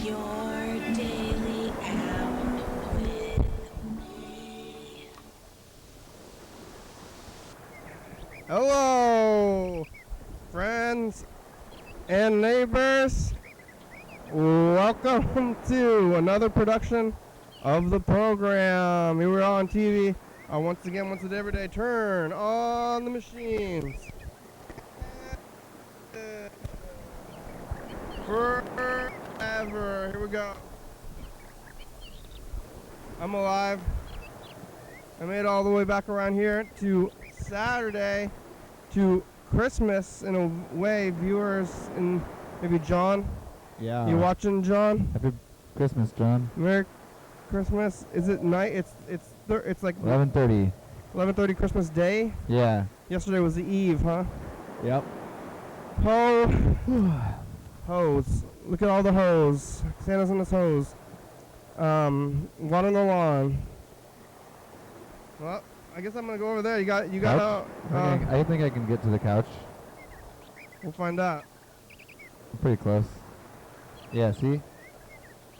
Your daily out with me. Hello, friends and neighbors. Welcome to another production of the program. Here we are on TV. Once a day, every day, turn on the machines. Forever. Here we go. I'm alive. I made it all the way back around here to Saturday, to Christmas in a way. Viewers and maybe John. Yeah. You watching, John? Happy Christmas, John. Merry Christmas. Is it night? It's like 11:30. 11:30 Christmas Day. Yeah. Yesterday was the eve, huh? Yep. Hose. Look at all the hose. Santa's on his hose. Water on the lawn. Well, I guess I'm gonna go over there. You got. I think I can get to the couch. We'll find out. I'm pretty close. Yeah. See?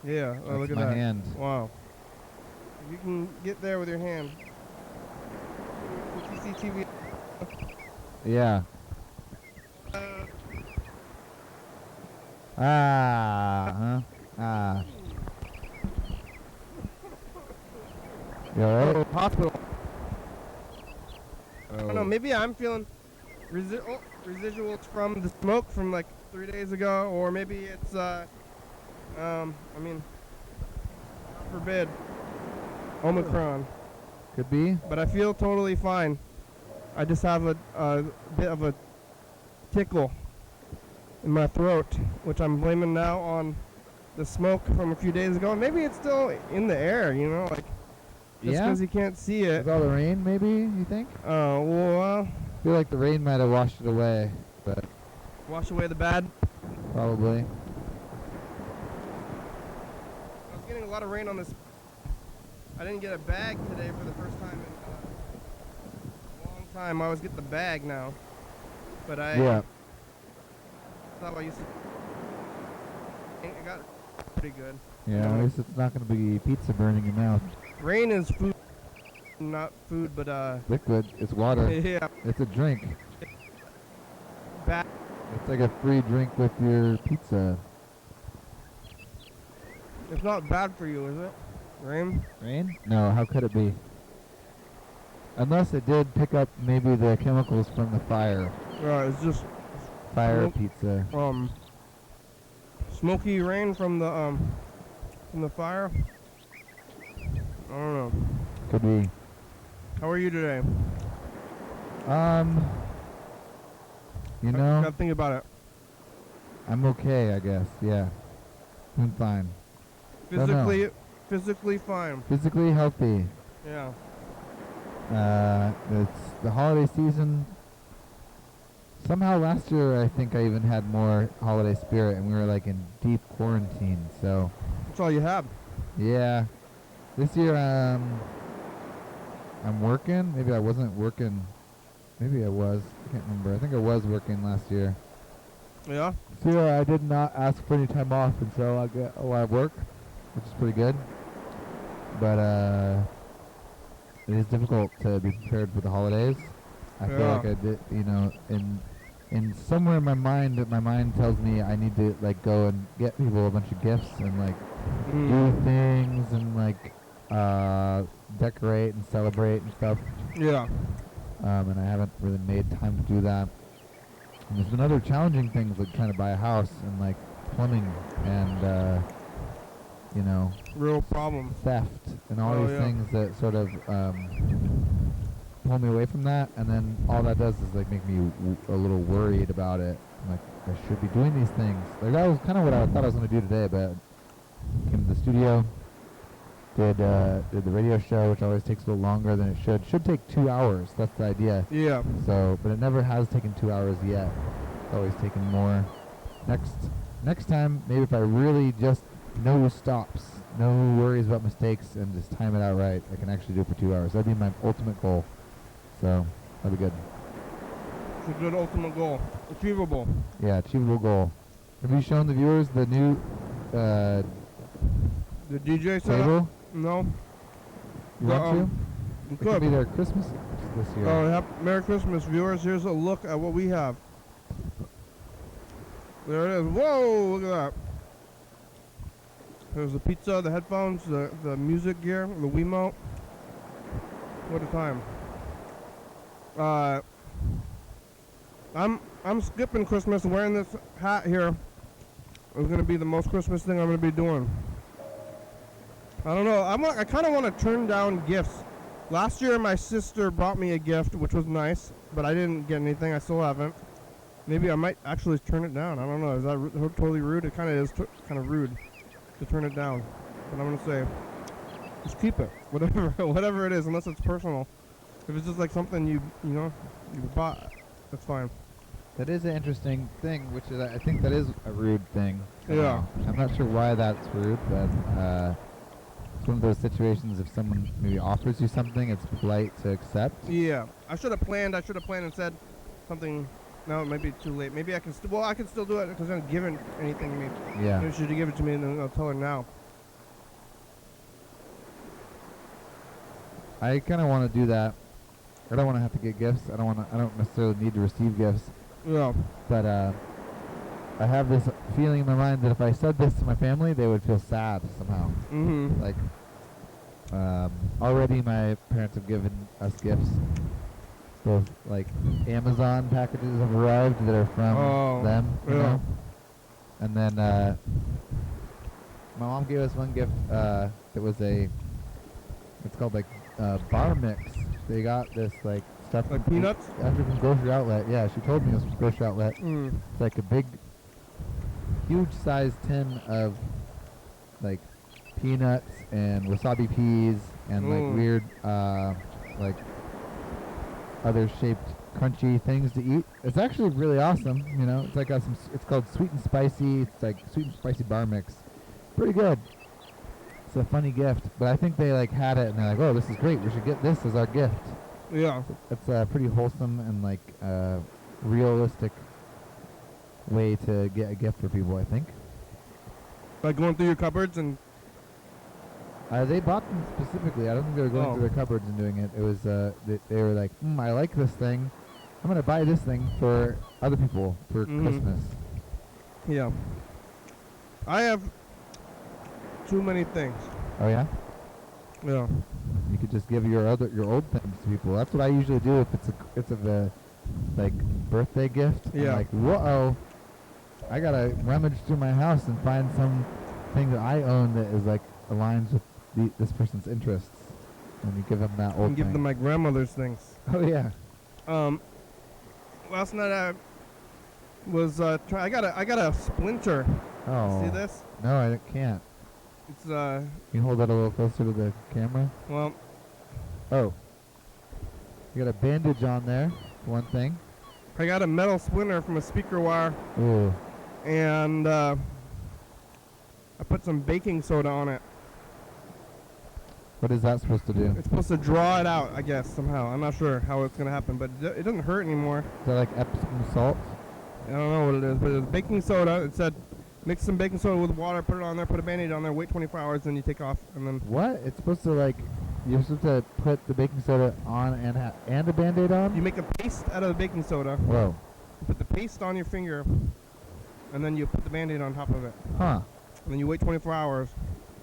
Yeah. Oh, look at my that. hand. Wow. If you can get there with your hand. TCTV. Yeah. You alright? Hospital. I don't know. Oh. Maybe I'm feeling residuals from the smoke from like 3 days ago, or maybe it's I mean, God forbid, Omicron. Could be. But I feel totally fine. I just have a bit of a tickle in my throat, which I'm blaming now on the smoke from a few days ago. Maybe it's still in the air, you know, like just because you can't see it. With all the rain, maybe, you think? Oh, well, I feel like the rain might have washed it away, but wash away the bad. probably. I was getting a lot of rain on this. I didn't get a bag today for the first time in a long time. I always get the bag now. But I thought I used to. I got pretty good. Yeah, at least it's not going to be pizza burning your mouth. Rain is food, not food, but Liquid. It's water. yeah, It's a drink. bad. It's like a free drink with your pizza. It's not bad for you, is it? Rain? Rain? No, how could it be? Unless it did pick up maybe the chemicals from the fire. It's just Fire smoke. pizza. Smoky rain from the fire. I don't know. Could be. How are you today? You I know, gotta think about it. I'm okay, I guess. Yeah. I'm fine. Physically fine. Physically healthy. Yeah. It's the holiday season. Somehow last year I think I even had more holiday spirit and we were like in deep quarantine, so That's all you have. yeah. This year I'm working. Maybe I wasn't working. Maybe I was. I can't remember. I think I was working last year. Yeah. This year I did not ask for any time off until I got a lot of work, which is pretty good. But it is difficult to be prepared for the holidays. I feel like I did, you know, in somewhere in my mind tells me I need to like go and get people a bunch of gifts and like do things and like decorate and celebrate and stuff. Yeah. And I haven't really made time to do that. And there's been other challenging things like trying to buy a house and like plumbing and you know, Real problem. theft and all these things that sort of pull me away from that, and then all that does is like make me a little worried about it. I'm like, I should be doing these things. Like that was kind of what I thought I was going to do today, but came to the studio, did the radio show, which always takes a little longer than it should. Should take 2 hours. That's the idea. Yeah. So, but it never has taken 2 hours yet. It's always taken more. Next time, maybe if I really just no stops, no worries about mistakes, and just time it out right, I can actually do it for 2 hours. That'd be my ultimate goal. So, that'd be good. It's a good ultimate goal. Achievable. Yeah, achievable goal. Have you shown the viewers the new uh, The DJ set up? table? No. You want to? You It could be their Christmas this year. Oh, Merry Christmas, viewers. Here's a look at what we have. There it is. Whoa, look at that. There's the pizza, the headphones, the music gear, the Wiimote. What a time. I'm skipping Christmas. Wearing this hat here is going to be the most Christmas thing I'm going to be doing. I don't know. I kind of want to turn down gifts. Last year, my sister brought me a gift, which was nice, but I didn't get anything. I still haven't. Maybe I might actually turn it down. I don't know. Is that totally rude? It kind of is kind of rude to turn it down. But I'm going to say, just keep it. Whatever it is, unless it's personal. If it's just like something you bought, that's fine. That is an interesting thing, which is, I think that is a rude thing. Yeah. I'm not sure why that's rude, but it's one of those situations if someone maybe offers you something, it's polite to accept. Yeah. I should have planned and said something. No, it might be too late. Maybe I can still. Well, I can still do it because I haven't given anything to me. Yeah. Maybe she should give it to me and then I'll tell her now. I kind of want to do that. I don't want to have to get gifts. I don't necessarily need to receive gifts. Yeah. But I have this feeling in my mind that if I said this to my family, they would feel sad somehow. Mm-hmm. Like, already my parents have given us gifts. Both, like, Amazon packages have arrived that are from them, you know? And then my mom gave us one gift that was it's called, like, bar mix. They got this, like, stuff Like peanuts? After from grocery outlet. Yeah, she told me it was from grocery outlet. Mm. It's like a big, huge size tin of like peanuts and wasabi peas and like weird, like other shaped crunchy things to eat. It's actually really awesome. You know, it's like got some. It's called sweet and spicy. It's like sweet and spicy bar mix. Pretty good. It's a funny gift, but I think they like had it and they're like, oh, this is great. We should get this as our gift. Yeah. It's a pretty wholesome and like realistic way to get a gift for people, I think. Like going through your cupboards and. They bought them specifically. I don't think they were going through their cupboards and doing it. It was they were like, I like this thing. I'm gonna buy this thing for other people for Christmas. Yeah. I have too many things. Oh yeah. Yeah. You could just give your old things to people. That's what I usually do if it's a like birthday gift. Yeah. I'm like, whoa, I gotta rummage through my house and find something that I own that is like aligns with this person's interests. And you give them that old thing. Give them my grandmother's things. Oh yeah. Last night I was I got a splinter. Oh. See this? No, I can't. It's Can you hold that a little closer to the camera? well. Oh. You got a bandage on there, one thing. I got a metal splinter from a speaker wire. Ooh. And I put some baking soda on it. What is that supposed to do? It's supposed to draw it out, I guess, somehow. I'm not sure how it's going to happen, but it doesn't hurt anymore. Is that like Epsom salt? I don't know what it is, but it's baking soda. It said mix some baking soda with water, put it on there, put a Band-Aid on there, wait 24 hours, then you take off, and then... What? It's supposed to like... You're supposed to put the baking soda on and a Band-Aid on? You make a paste out of the baking soda. Whoa. You put the paste on your finger, and then you put the Band-Aid on top of it. Huh. And then you wait 24 hours,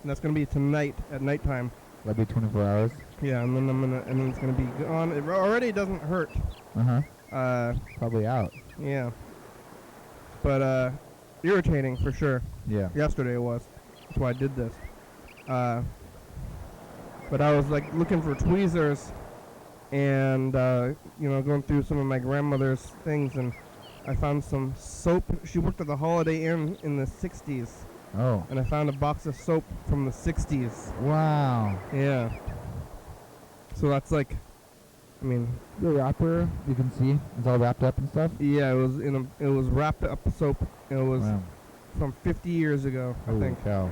and that's going to be tonight at nighttime. That'd be 24 hours? Yeah, and then it's going to be gone. It already doesn't hurt. Uh-huh. Probably out. Yeah. But, irritating for sure. Yeah. Yesterday it was. That's why I did this. But I was like looking for tweezers and, going through some of my grandmother's things, and I found some soap. She worked at the Holiday Inn in the 60s. Oh. And I found a box of soap from the 60s. Wow. Yeah. So that's like, I mean, the wrapper, you can see, it's all wrapped up and stuff? Yeah, it was wrapped up soap. It was from 50 years ago, I think. Cow.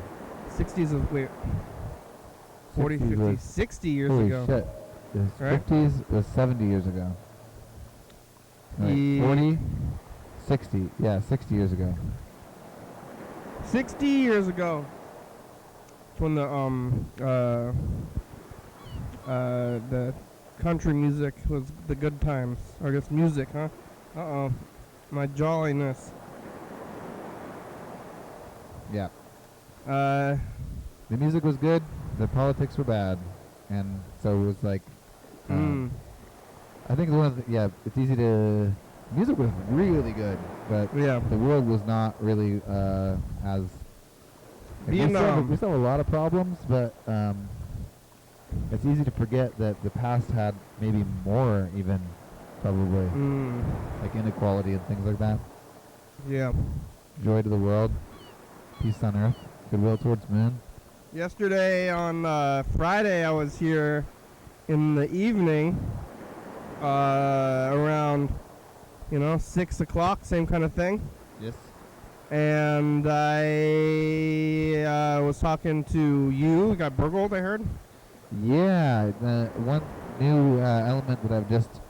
60s is, wait, 40, 50, 60 years holy ago. Shit. The Right? 50s was 70 years ago. Like 40, 60. Yeah, 60 years ago. 60 years ago. It's when the country music was the good times. Or I guess music, huh? Uh-oh. My jolliness. Yeah. Uh, The music was good. The politics were bad, and so it was like. I think one of the, it's easy to. Music was really good, but yeah. the world was not really as. Like we still have a lot of problems, but it's easy to forget that the past had maybe more, even probably, like inequality and things like that. Yeah. Joy to the world, peace on earth, goodwill towards men. Yesterday on Friday, I was here in the evening, around, 6 o'clock, same kind of thing. Yes. And I was talking to you. We got burgled, I heard. Yeah, the one new element that I've just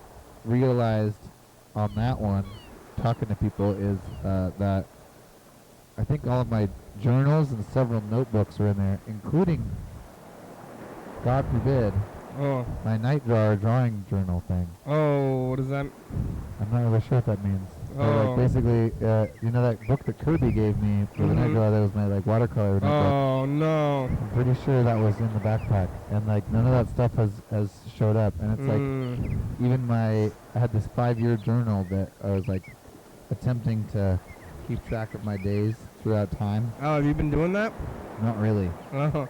realized on that one, talking to people, is that I think all of my journals and several notebooks are in there, including, God forbid, my night drawer drawing journal thing. Oh, what does that? I'm not really sure what that means. But, Oh. basically, that book that Kirby gave me for the night drawer, that was my watercolor notebook. Oh no. I'm pretty sure that was in the backpack, and none of that stuff has showed up. And it's even I had this 5-year journal that I was attempting to keep track of my days throughout time. Oh, have you been doing that? Not really. Oh.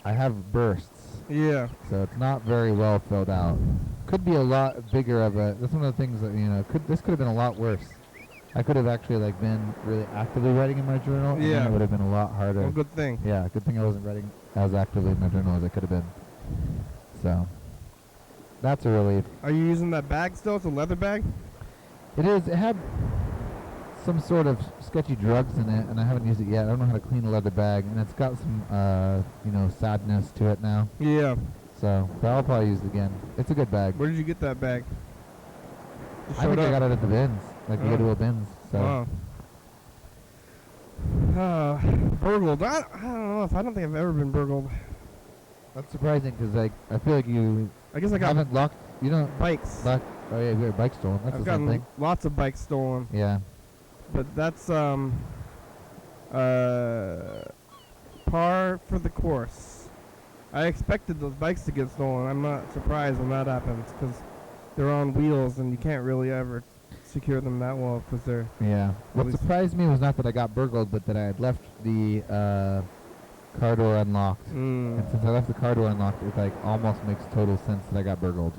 I have bursts. Yeah. So it's not very well filled out. Could be a lot bigger of a. That's one of the things that this could have been a lot worse. I could have actually been really actively writing in my journal. And then it would have been a lot harder. Well, good thing. Yeah, good thing I wasn't writing as actively in my journal as I could have been. So that's a relief. Are you using that bag still? It's a leather bag? It is. It had some sort of sketchy drugs in it, and I haven't used it yet. I don't know how to clean a leather bag, and it's got some, sadness to it now. Yeah. So, but I'll probably use it again. It's a good bag. Where did you get that bag? I think I got it at the bins, the Goodwill bins. So. Wow. Burgled. I don't know if I don't think I've ever been burgled. That's surprising because I feel like you. I guess I got haven't locked. You don't bikes. Oh yeah, we got a bike stolen. That's I've the same gotten thing. lots of bikes stolen. Yeah. But that's par for the course. I expected those bikes to get stolen. I'm not surprised when that happens because they're on wheels and you can't really ever secure them that well because they're. Yeah. What surprised me was not that I got burgled, but that I had left the car door unlocked. And since I left the car door unlocked, it almost makes total sense that I got burgled.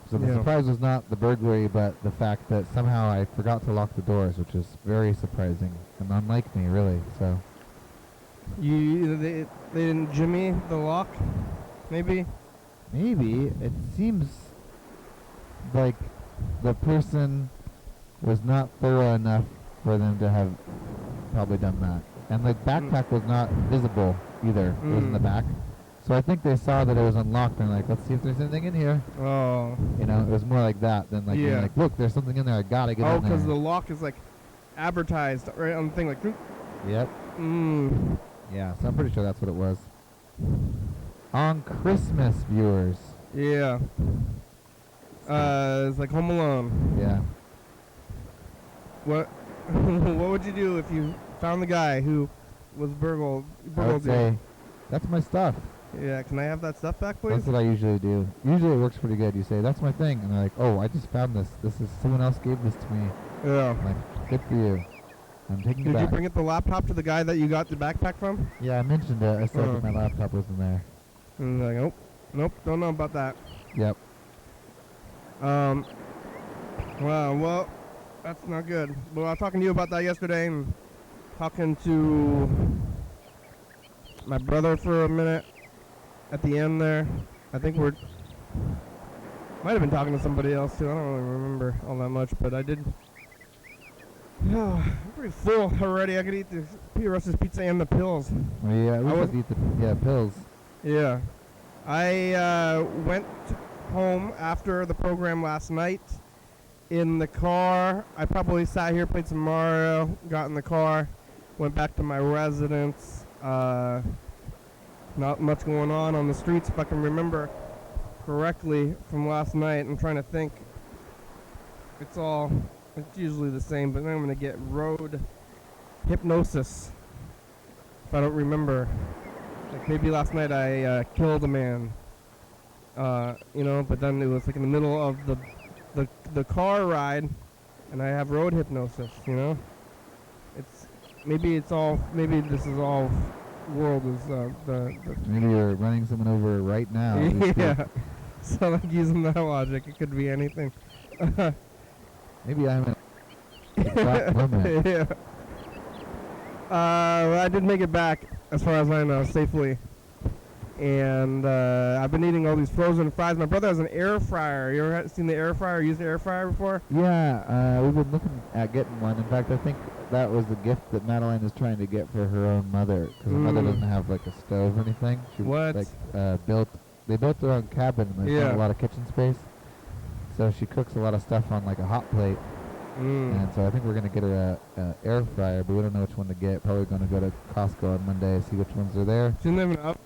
So the surprise was not the burglary, but the fact that somehow I forgot to lock the doors, which is very surprising and unlike me, really. So. They didn't jimmy the lock, maybe. Maybe it seems like the person was not thorough enough for them to have probably done that, and the backpack was not visible either. It was in the back. So I think they saw that it was unlocked and let's see if there's anything in here. Oh. It was more like that than being look, there's something in there. I gotta get in there. Oh, because the lock is advertised right on the thing. Yep. Yeah, so I'm pretty sure that's what it was. On Christmas, viewers. Yeah. It's like Home Alone. Yeah. What would you do if you found the guy who was burgled? I would say, that's my stuff. Yeah, can I have that stuff back, please? That's what I usually do. Usually it works pretty good. You say, that's my thing. And they're like, oh, I just found this. Someone else gave this to me. Yeah. I'm like, good for you. I'm taking it back. Did you bring the laptop to the guy that you got the backpack from? Yeah, I mentioned it. I said that my laptop was in there. And they're like, nope, don't know about that. Yep. Well, that's not good. Well, I was talking to you about that yesterday and talking to my brother for a minute at the end there. I think might have been talking to somebody else too. I don't really remember all that much, but I did. I'm pretty full already. I could eat the Russ's pizza and the pills. Well, yeah, we could eat the pills. Yeah. I went home after the program last night in the car. I probably sat here, played some Mario, got in the car, Went back to my residence. Not much going on the streets, if I can remember correctly from last night. I'm trying to think. It's usually the same, but then I'm going to get road hypnosis if I don't remember. Like maybe last night I killed a man, but then it was like in the middle of the car ride, and I have road hypnosis, Maybe this is all world is the Maybe you're running someone over right now. yeah. So like using that logic, it could be anything. Maybe I'm in a moment. Yeah. Well, I did make it back, as far as I know, safely. And I've been eating all these frozen fries. My brother has an air fryer. You ever seen the air fryer? Used the air fryer before? Yeah, we've been looking at getting one. In fact, I think that was the gift that Madeline is trying to get for her own mother, because her mother doesn't have like a stove or anything. She they built their own cabin, and there's not a lot of kitchen space, so she cooks a lot of stuff on like a hot plate. And so I think we're gonna get her a air fryer, but we don't know which one to get. Probably gonna go to Costco on Monday, see which ones are there. She didn't have an oven?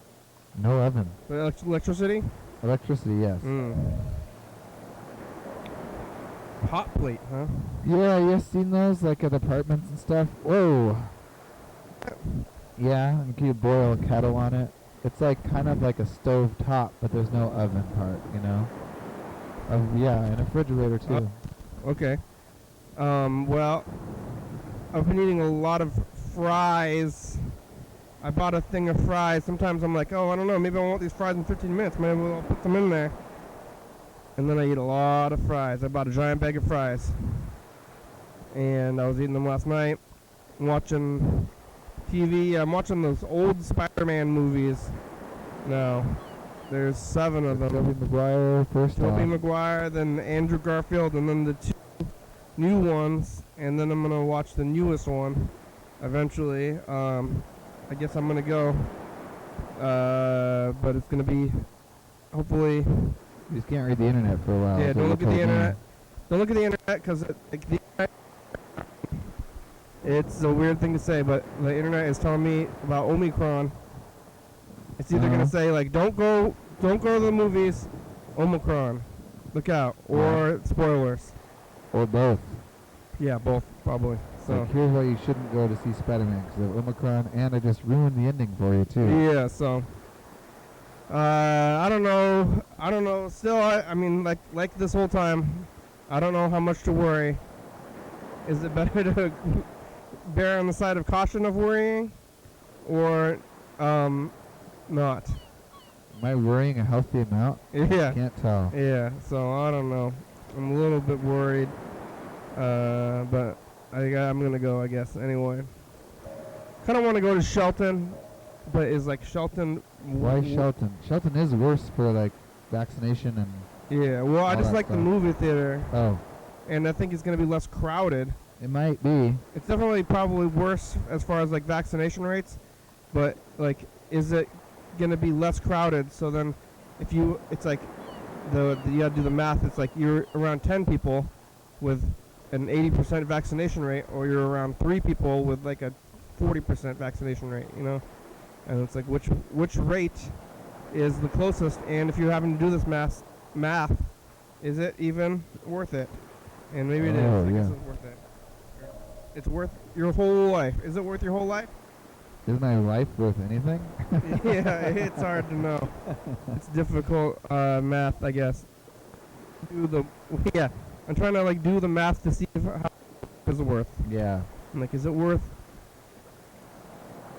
No oven. Electricity? Electricity, yes. Hot plate, huh? Yeah, you seen those like at apartments and stuff? Whoa. Yeah, and you boil kettle on it. It's like kind of like a stove top, but there's no oven part, yeah, and a refrigerator too. Okay. Well, I've been eating a lot of fries. I bought a thing of fries. Sometimes I'm like, I don't know, maybe I want these fries in 15 minutes. Maybe I'll put them in there. And then I eat a lot of fries. I bought a giant bag of fries. And I was eating them last night. I'm watching TV. I'm watching those old Spider-Man movies now. There's 7 of them. Tobey Maguire first off. Tobey Maguire, then Andrew Garfield, and then the 2 new ones. And then I'm going to watch the newest one eventually. I guess I'm going to go. But it's going to be, hopefully... You just can't read the internet for a while. Yeah, so don't look at the internet. Don't look at the internet, because it's a weird thing to say, but the internet is telling me about Omicron. It's either going to say, like, don't go to the movies, Omicron, look out, or spoilers. Or both. Yeah, both, probably. So like, here's why you shouldn't go to see Spider-Man, because of Omicron, and I just ruined the ending for you, too. Yeah, so... I don't know. Still, I mean, like this whole time, I don't know how much to worry. Is it better to bear on the side of caution of worrying, or not? Am I worrying a healthy amount? Yeah. I can't tell. Yeah. So I don't know. I'm a little bit worried, but I'm gonna go, I guess. Anyway, kind of want to go to Shelton, but is like Shelton. Why Shelton? Shelton is worse for like vaccination and. Yeah, well, I just like stuff. the movie theater. Oh. And I think it's going to be less crowded. It might be. It's definitely probably worse as far as like vaccination rates, but like, is it going to be less crowded? So then, it's like, you got to do the math. It's like you're around 10 people with an 80% vaccination rate, or you're around 3 people with like a 40% vaccination rate. And it's like which rate is the closest, and if you're having to do this math, is it even worth it? And maybe it is. I guess it's worth it. It's worth your whole life. Is it worth your whole life? Is my life worth anything? Yeah, it's hard to know. It's difficult math, I guess. I'm trying to like do the math to see how is it worth. Yeah. I'm like, is it worth?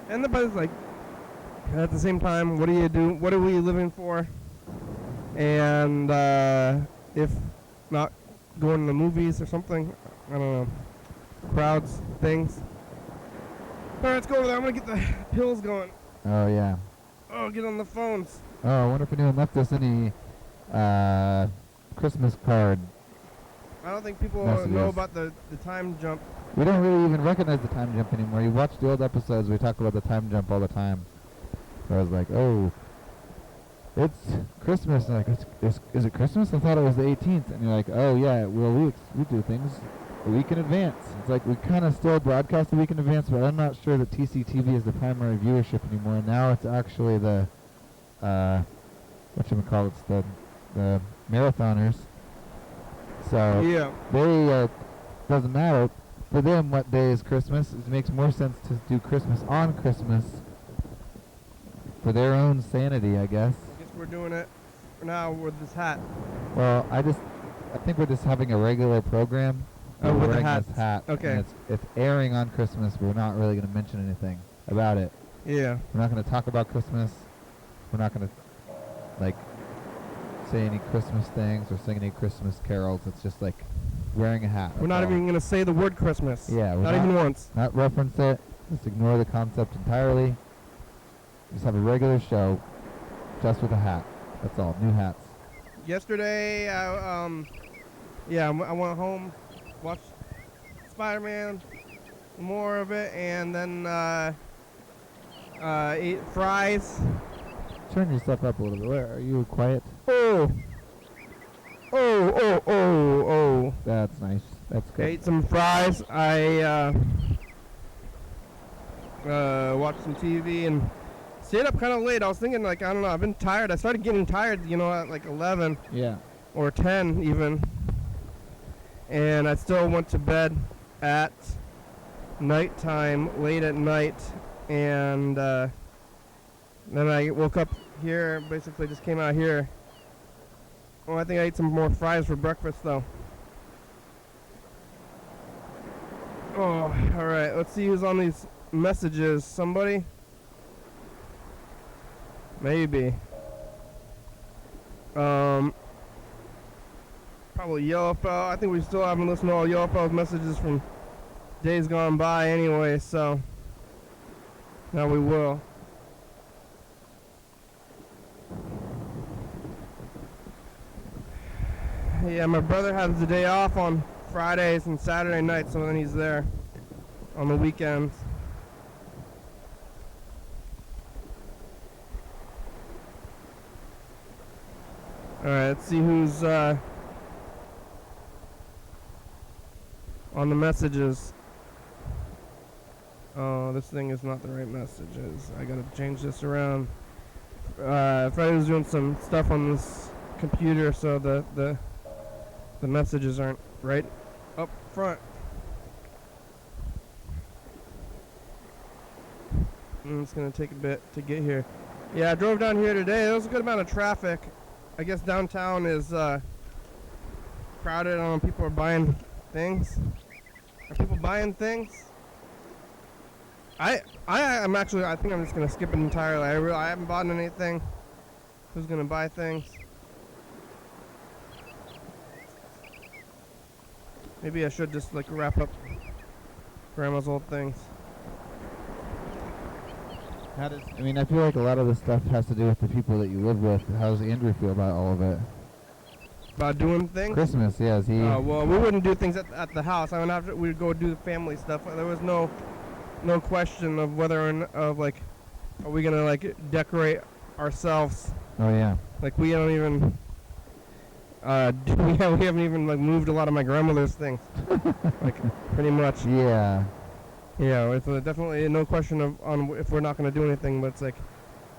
And but it's like, at the same time, what do you do? What are we living for? And if not going to the movies or something, I don't know. Crowds, things. All right, let's go over there. I'm going to get the pills going. Oh, yeah. Oh, get on the phones. Oh, I wonder if anyone left us any Christmas card. I don't think people messages. know about the time jump. We don't really even recognize the time jump anymore. You watch the old episodes, we talk about the time jump all the time. So I was like, oh, it's Christmas. And like, is it Christmas? I thought it was the 18th. And you're like, oh, yeah, well, we do things a week in advance. It's like we kind of still broadcast a week in advance, but I'm not sure that TCTV is the primary viewership anymore. Now it's actually the, whatchamacallits, the marathoners. So Yeah. they, doesn't matter. For them, what day is Christmas? It makes more sense to do Christmas on Christmas for their own sanity, I guess. I guess we're doing it for now with this hat. Well, I think we're just having a regular program. Oh, with the wearing hats. this hat. Okay. And it's airing on Christmas. We're not really going to mention anything about it. Yeah. We're not going to talk about Christmas. We're not going to, like, say any Christmas things or sing any Christmas carols. It's just like wearing a hat. We're not even going to say the word Christmas. Yeah. Not even once. Not reference it. Just ignore the concept entirely. Just have a regular show, just with a hat. That's all. New hats. Yesterday, I went home, watched Spider-Man, more of it, and then ate fries. Turn yourself up a little bit. Where are you quiet? Oh. That's nice. That's good. Ate some fries. I watched some TV and stayed up kind of late. I was thinking, like, I don't know, I've been tired. I started getting tired, at like 11 Yeah. or 10 even. And I still went to bed at nighttime, late at night. And then I woke up here, basically just came out here. Well, I think I ate some more fries for breakfast, though. Oh, all right. Let's see who's on these messages. Somebody? Maybe. Probably Yellowfell. I think we still haven't listened to all Yellowfell's messages from days gone by anyway, so now we will. Yeah, my brother has the day off on Fridays and Saturday nights, so then he's there on the weekends. Alright, let's see who's on the messages. Oh, this thing is not the right messages. I gotta change this around. Freddie was doing some stuff on this computer, so the messages aren't right up front. And it's gonna take a bit to get here. Yeah, I drove down here today. There was a good amount of traffic. I guess downtown is crowded. I don't know, people are buying things. Are people buying things? I'm actually, I think I'm just gonna skip it entirely. I haven't bought anything. Who's gonna buy things? Maybe I should just like wrap up Grandma's old things. I feel like a lot of this stuff has to do with the people that you live with. How does Andrew feel about all of it? About doing things? Christmas, yeah. Is he? Well, we wouldn't do things at the house. I mean, we'd go do the family stuff. There was no question of whether or not, are we gonna like decorate ourselves. Oh yeah. Like we don't even. We haven't even like moved a lot of my grandmother's things. Like pretty much. Yeah. Yeah, it's definitely no question on if we're not going to do anything, but it's like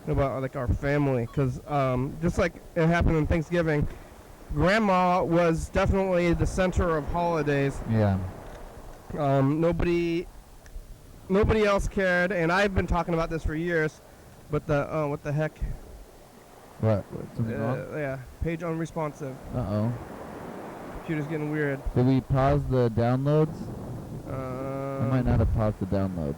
about like our family, because just like it happened on Thanksgiving, Grandma was definitely the center of holidays. Yeah. Nobody else cared, and I've been talking about this for years, but what the heck? What? Something wrong? Yeah, page unresponsive. Uh-oh. Computer's getting weird. Did we pause the downloads? I might not have paused the downloads.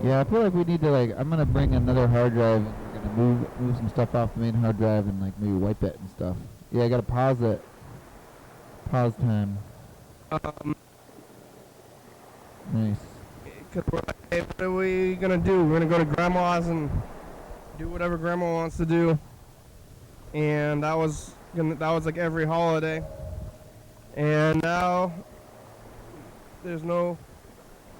Yeah, I feel like we need to I'm gonna bring another hard drive and we're gonna move some stuff off the main hard drive and like maybe wipe it and stuff. Yeah, I gotta pause it. Pause time. Nice. Cause we're like, hey, what are we gonna do? We're gonna go to Grandma's and do whatever Grandma wants to do. And that was like every holiday. And now there's no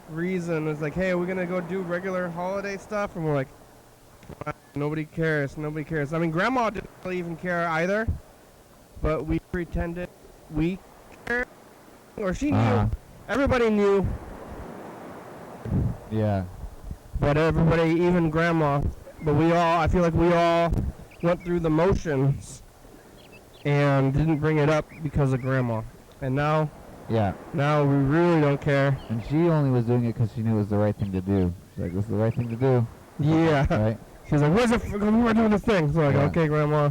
reason. It's like, hey, we're gonna go do regular holiday stuff, and we're like, nobody cares. I mean, Grandma didn't really even care either, but we pretended we cared, or she knew. Uh-huh. Everybody knew, Yeah. but everybody, even Grandma, but I feel like we all went through the motions and didn't bring it up because of Grandma. And now Yeah. we really don't care. And she only was doing it because she knew it was the right thing to do. She's like, this is the right thing to do. Yeah. Right? She's like, what's it? We were doing this thing. So like, Yeah. okay, Grandma.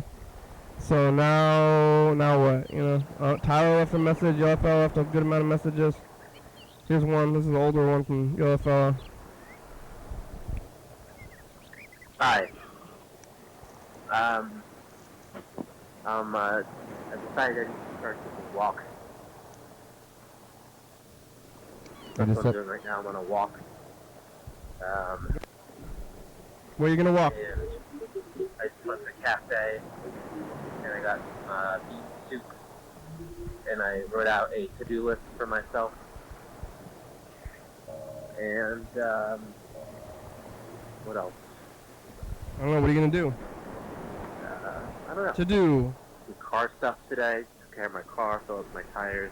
So now what? You know, Tyler left a message. Yellow Fella left a good amount of messages. Here's one. This is an older one from Yellow Fella. Hi. I decided to start taking walks. That's what I'm doing right now. I'm on a walk. Where are you gonna walk? And I just went to the cafe, and I got beef soup, and I wrote out a to-do list for myself. And what else? I don't know. What are you gonna do? I don't know. To do. Do car stuff today. Took care of my car, fill up my tires.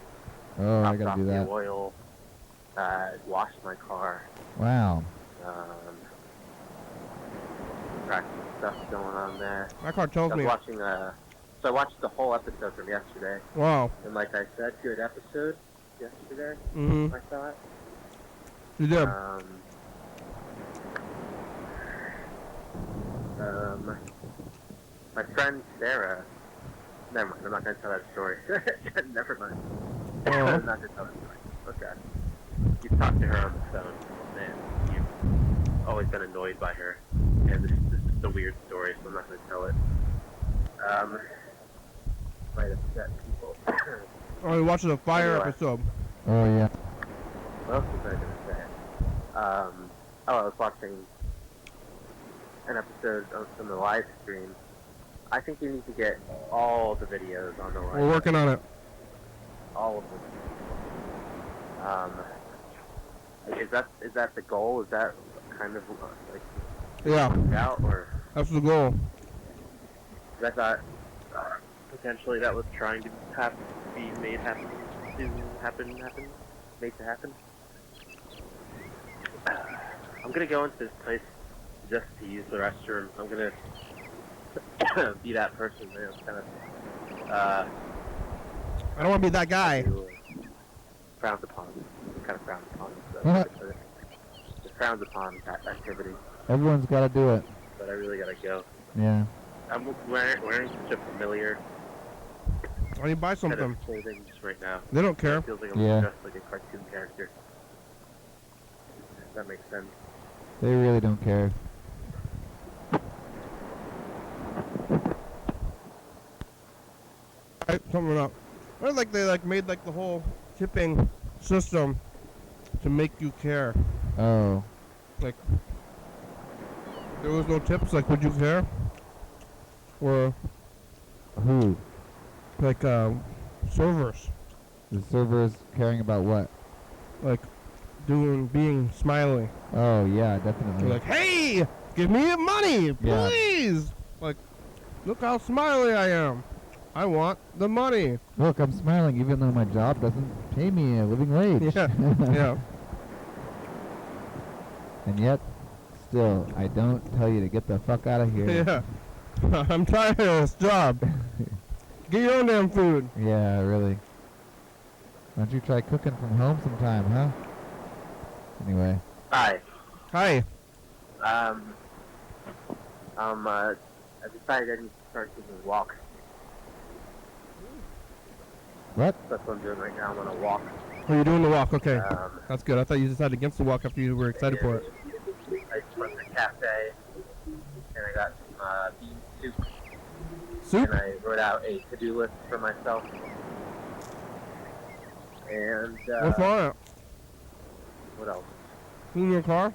Oh, I topped gotta off do the that. oil. Washed my car. Wow. Practical stuff going on there. My car tells I me. was watching, so I watched the whole episode from yesterday. Wow. And like I said, good episode yesterday, Mm-hmm. I thought. You did. My friend Sarah, never mind, I'm not going to tell that story. Never mind. Oh. I'm not going to tell that story. Okay. You talked to her on the phone, and you've always been annoyed by her. And this is a weird story, so I'm not going to tell it. Might upset people. Oh, you watched the fire Anyway. episode. Oh, yeah. What else was I going to say? I was watching an episode from the live stream. I think you need to get all the videos on the live. We're working on it. All of them. Is that the goal? Is that kind of like Yeah. out, or That's the goal. I thought potentially that was trying to be made happen, made to happen. I'm gonna go into this place just to use the restroom. I'm gonna be that person, man. Kind of. I don't want to be that guy. Frowned upon. Kind of frowned upon. What? It's frowned upon that activity, Everyone's got to do it. but I really gotta go. Yeah. I'm wearing such a familiar Why don't you buy set something? of clothing just right now. They don't care. It feels like I'm Yeah. dressed like a cartoon character. If that makes sense. They really don't care. Something up. I like they made the whole tipping system to make you care. Oh. Like there was no tips. Like, would you care? Or Who? like servers, The servers caring about what? like being smiley. Oh, yeah, They're definitely. like, hey, give me money, Yeah. please. Like, look how smiley I am. I want the money. Look, I'm smiling even though my job doesn't pay me a living wage. Yeah, yeah. And yet, still, I don't tell you to get the fuck out of here. Yeah. I'm tired of this job. Get your own damn food. Yeah, really. Why don't you try cooking from home sometime, huh? Anyway. Hi. Hi. I decided I need to start taking walks. What? That's what I'm doing right now. I'm on a walk. Oh, you're doing the walk. Okay. That's Good. I thought you decided against the walk after you were excited for it. I just went to the cafe, and I got some beef soup, Soup? and I wrote out a to-do list for myself. And What's on it? what else? In your car?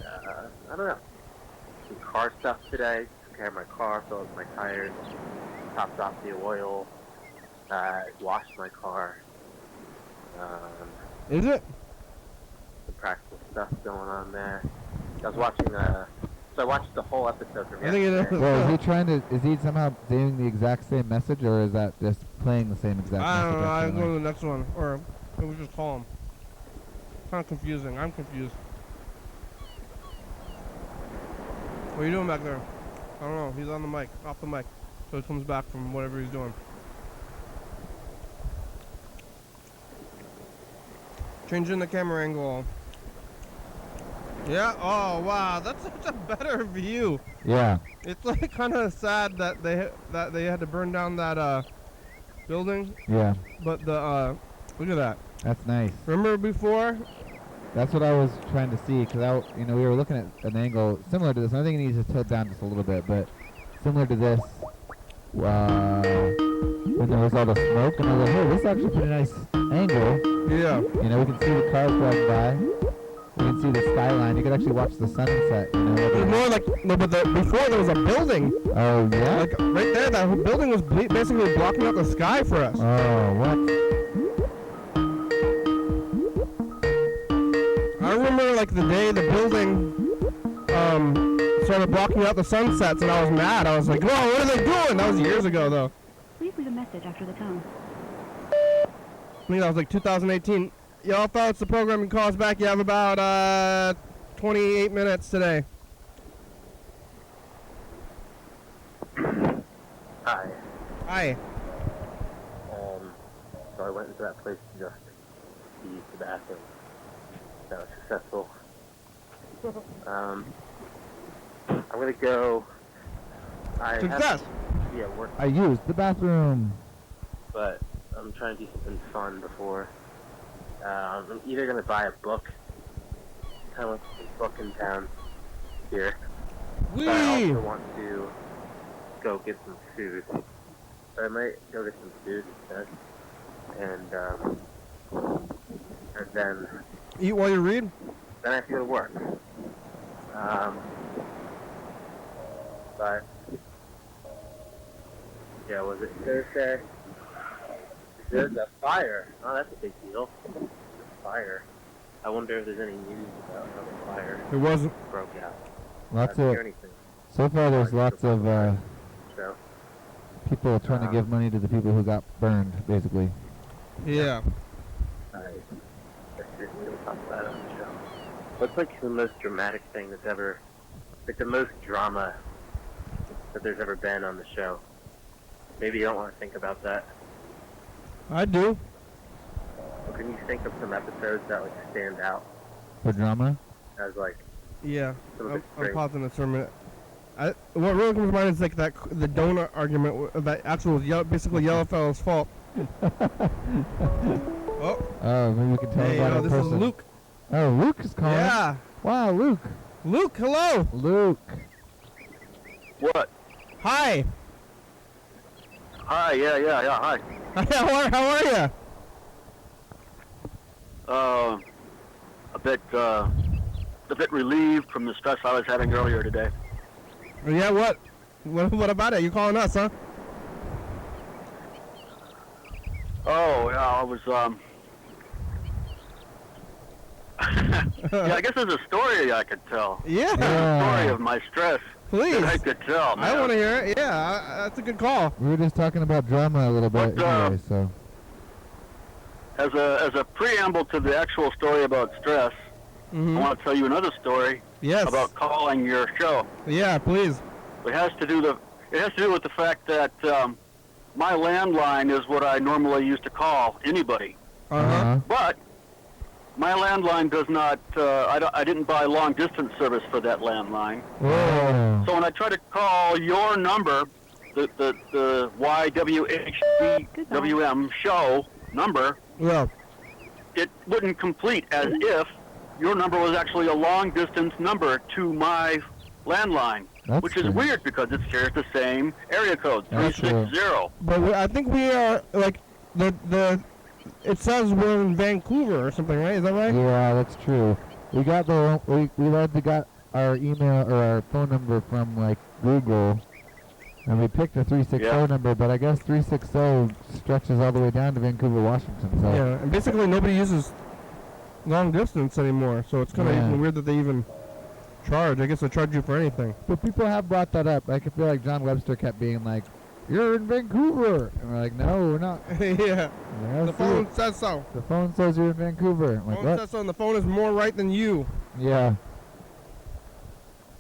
I don't know. Some car stuff today. Took care of my car, filled up my tires, topped off the oil, washed my car. Is it? Some practical stuff going on there. I was watching So I watched the whole episode from I think it yesterday. is. Well, is he somehow doing the exact same message, or is that just playing the same exact I message? don't know. I accidentally? go to the next one, or it was just calm. Kind of confusing. I'm confused. What are you doing back there? I don't know. He's on the mic, off the mic, so he comes back from whatever he's doing. Changing the camera angle. Yeah. Oh wow, that's such a better view. Yeah. It's like kind of sad that they had to burn down that building, Yeah. but the look at that. That's nice. Remember before? That's what I was trying to see, because we were looking at an angle similar to this. I think it needs to tilt down just a little bit, but similar to this, when there was all the smoke, and I was like, hey, this is actually a pretty nice angle. Yeah. We can see the cars driving by. We can see the skyline. You can actually watch the sunset. It's more like no, but before there was a building. Oh yeah. Like right there, that whole building was basically blocking out the sky for us. Oh what? I remember like the day the building started blocking out the sunsets, and I was mad. I was like, whoa, what are they doing? That was years ago, though. Please leave a message after the tone. I think that was like 2018. Y'all thought it's the program. You call us back. You have about 28 minutes today. Hi. Hi. So I went into that place to just use the bathroom. That was successful. I'm gonna go. Success. Yeah, work. I used the bathroom. But I'm trying to do something fun before. I'm either gonna buy a book. Kind of like a book in town here. Whee! But I also want to go get some food. So I might go get some food instead. And then Eat while you read. I have to go to work. But yeah, was it Thursday? There's a fire. Oh, that's a big deal. There's a fire. I wonder if there's any news about how the fire It wasn't. broke out. Lots I didn't of. hear anything. So far, there's lots of So people trying to give money to the people who got burned, basically. Yeah. I didn't really talk about it on the show. What's like the most dramatic thing that's ever, like the most drama that there's ever been on the show? Maybe you don't want to think about that. I do. Or can you think of some episodes that like stand out For drama? as like Yeah. some of I'm it's great? pausing this for a minute. What really comes to mind is like the donut argument. That actually was basically Yellowfellow's fault. Oh. Oh, maybe we can tell Hey, about it this in is person. Luke. Oh, Luke is calling. Yeah. Wow, Luke. Luke, hello. Luke. What? Hi. Hi, yeah, hi. How are you? A bit relieved from the stress I was having earlier today. Yeah, what? What about it? You calling us, huh? Oh, yeah, I was, yeah, I guess there's a story I could tell. Yeah. A story of my stress. Please. That I could tell, man. I want to hear it. Yeah, that's a good call. We were just talking about drama a little bit What, anyway, so. As a preamble to the actual story about stress, Mm-hmm. I want to tell you another story Yes. about calling your show. Yeah, please. It has to do with the fact that my landline is what I normally used to call anybody. Uh-huh. But my landline does not. I didn't buy long distance service for that landline. Whoa. So when I try to call your number, the YDHWM show number, Well, it wouldn't complete as if your number was actually a long distance number to my landline. That's Which is strange. weird because it shares the same area code, That's true. 360. but I think we are like it says we're in Vancouver or something, right? Is that right? Yeah, that's true. We got got our email or our phone number from like Google, and we picked a 360 Yeah. number, but I guess 360 stretches all the way down to Vancouver, Washington. So Yeah, and basically nobody uses long distance anymore, so it's kind of Yeah. even weird that they even charge. I guess they'll charge you for anything. But people have brought that up. Like, I feel like John Webster kept being like, "You're in Vancouver," and we're like, "No, we're not." Yeah. Like, The phone says so. The phone says you're in Vancouver. I'm The like, phone what? says so, and the phone is more right than you. Yeah.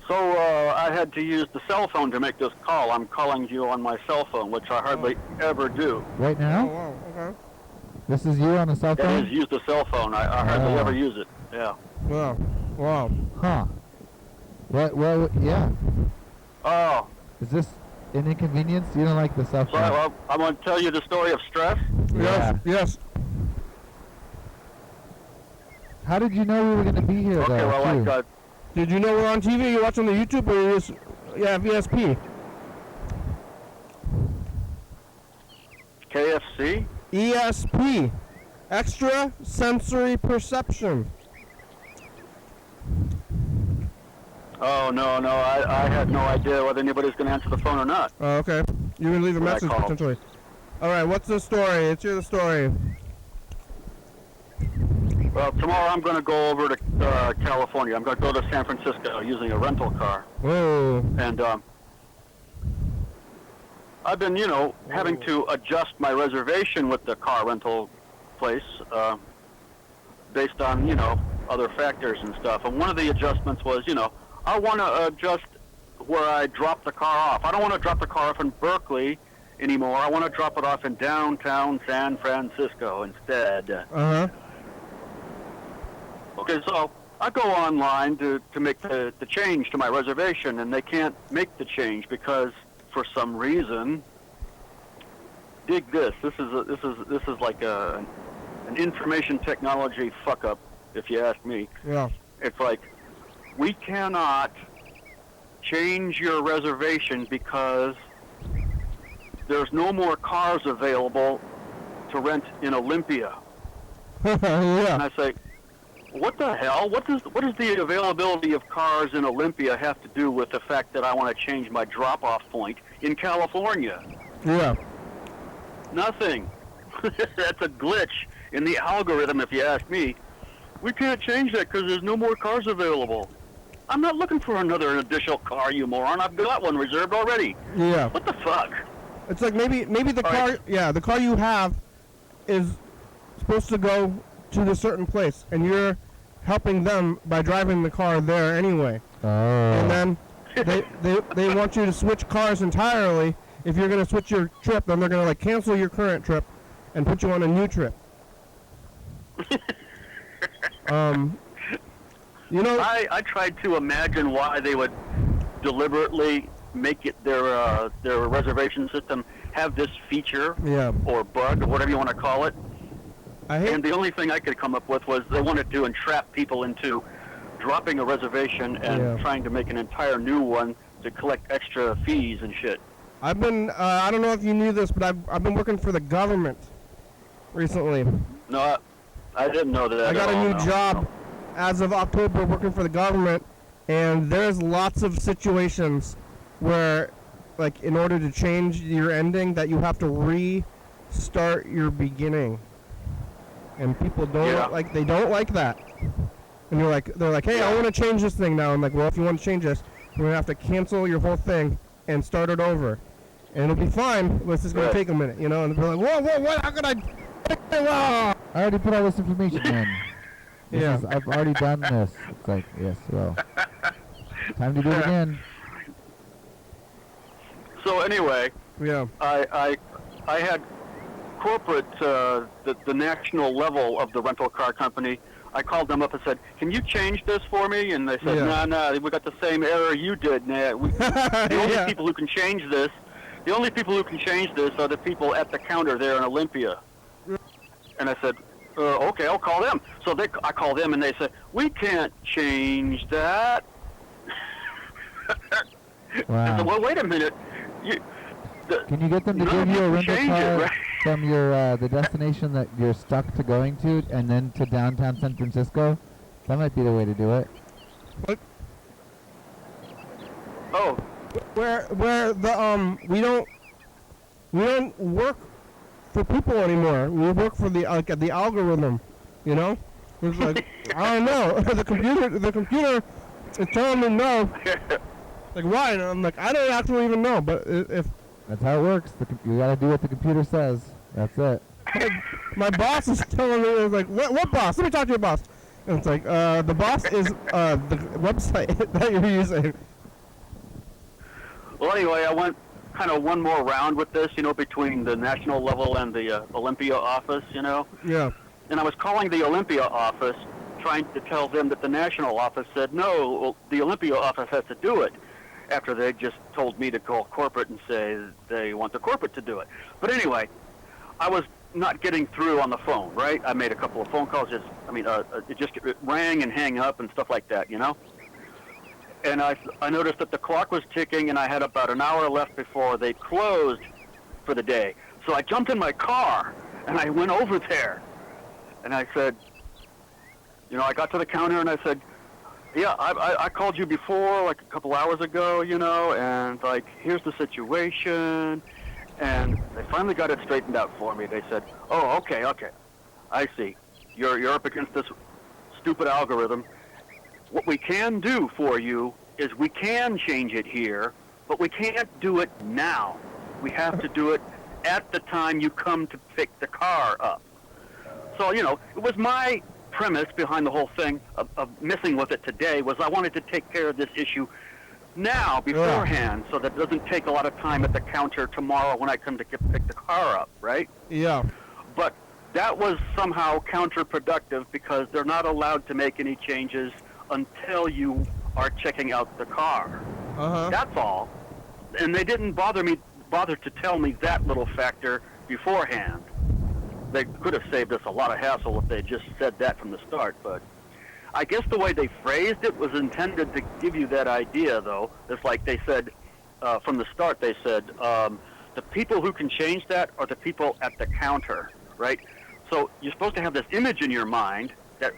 So I had to use the cell phone to make this call. I'm calling you on my cell phone, which I hardly ever do. Right Oh, now? wow. Okay. This is you on a cell That phone? is, use the cell phone. I hardly ever use it. Yeah. Wow. Wow. Huh. What? Well, yeah. Oh, Is this an inconvenience? You don't like the cell so phone? I'm going to tell you the story of stress. Yeah. Yes. How did you know we were going to be here, Okay, though? well, too? I got Did you know we're on TV? You watching the YouTube or you just have ESP? KFC. ESP. Extra sensory perception. Oh, no. I had no idea whether anybody's going to answer the phone or not. Oh, okay. You're going to leave a What I message call. potentially. All right, what's the story? It's your story. Well, tomorrow I'm going to go over to California. I'm going to go to San Francisco using a rental car. Whoa. And I've been, having to adjust my reservation with the car rental place based on, other factors and stuff. And one of the adjustments was, I want to adjust where I drop the car off. I don't want to drop the car off in Berkeley anymore. I want to drop it off in downtown San Francisco instead. Uh-huh. Okay, so I go online to make the change to my reservation, and they can't make the change because for some reason, dig this. This is like an information technology fuck up, if you ask me. Yeah. It's like, we cannot change your reservation because there's no more cars available to rent in Olympia. And Yeah. I say, what the hell? What does the availability of cars in Olympia have to do with the fact that I want to change my drop-off point in California? Yeah. Nothing. That's a glitch in the algorithm, if you ask me. We can't change that because there's no more cars available. I'm not looking for another additional car, you moron. I've got one reserved already. Yeah. What the fuck? It's like maybe the All car, right. yeah, the car you have is supposed to go to the certain place, and you're helping them by driving the car there anyway. Oh. And then they want you to switch cars entirely. If you're going to switch your trip, then they're going to like cancel your current trip and put you on a new trip. I tried to imagine why they would deliberately make it their reservation system have this feature Yeah. or bug or whatever you want to call it. I hate. And the only thing I could come up with was they wanted to entrap people into dropping a reservation and Yeah. trying to make an entire new one to collect extra fees and shit. I've been. I don't know if you knew this, but I've been working for the government recently. No, I didn't know that. I got at a all, new no. job as of October working for the government, and there's lots of situations where, like, in order to change your ending, that you have to restart your beginning. And people don't they don't like that. And they're like, hey, I want to change this thing now. I'm like, well, if you want to change this, we're gonna have to cancel your whole thing and start it over. And it'll be fine, but it's just gonna Right. take a minute, And they're like, whoa, what? How could I? I already put all this information in. Yeah. I've already done this. It's like, yes, well. Time to do it again. So anyway, Yeah. I had corporate, the national level of the rental car company. I called them up and said, "Can you change this for me?" And they said, Yeah. "No, we got the same error you did. Nah, the only Yeah. people who can change this, are the people at the counter there in Olympia." And I said, "Okay, I'll call them." So I called them and they said, "We can't change that." I Wow. said, "Well, wait a minute. Can you get them to None give of you you a can rental change it, car right? from your the destination that you're stuck to going to, and then to downtown San Francisco? That might be the way to do it. Oh, Where the we don't work for people anymore. We work for the the algorithm, It's like I don't know. The computer It's telling me no. Like, why? And I'm like, I don't actually even know, but if... That's how it works. You gotta do what the computer says. That's it. My boss is telling me, it's like, what boss? Let me talk to your boss. And it's like, the boss is the website that you're using. Well, anyway, I went kind of one more round with this, between the national level and the Olympia office, Yeah. And I was calling the Olympia office, trying to tell them that the national office said, no, well, the Olympia office has to do it, after they just told me to call corporate and say they want the corporate to do it. But anyway, I was not getting through on the phone, right? I made a couple of phone calls, it rang and hang up and stuff like that, And I noticed that the clock was ticking, and I had about an hour left before they closed for the day. So I jumped in my car, and I went over there. And I said, I got to the counter, and I said, yeah, I called you before, like a couple hours ago, and, like, here's the situation. And they finally got it straightened out for me. They said, oh, okay, I see. You're up against this stupid algorithm. What we can do for you is we can change it here, but we can't do it now. We have to do it at the time you come to pick the car up. So, it was my premise behind the whole thing of messing with it today was I wanted to take care of this issue now, beforehand, so that it doesn't take a lot of time at the counter tomorrow when I come to pick the car up, right? Yeah. But that was somehow counterproductive because they're not allowed to make any changes until you are checking out the car. Uh-huh. That's all. And they didn't bother to tell me that little factor beforehand. They could have saved us a lot of hassle if they just said that from the start, but I guess the way they phrased it was intended to give you that idea, though. It's like they said, from the start, they said, the people who can change that are the people at the counter, right? So you're supposed to have this image in your mind that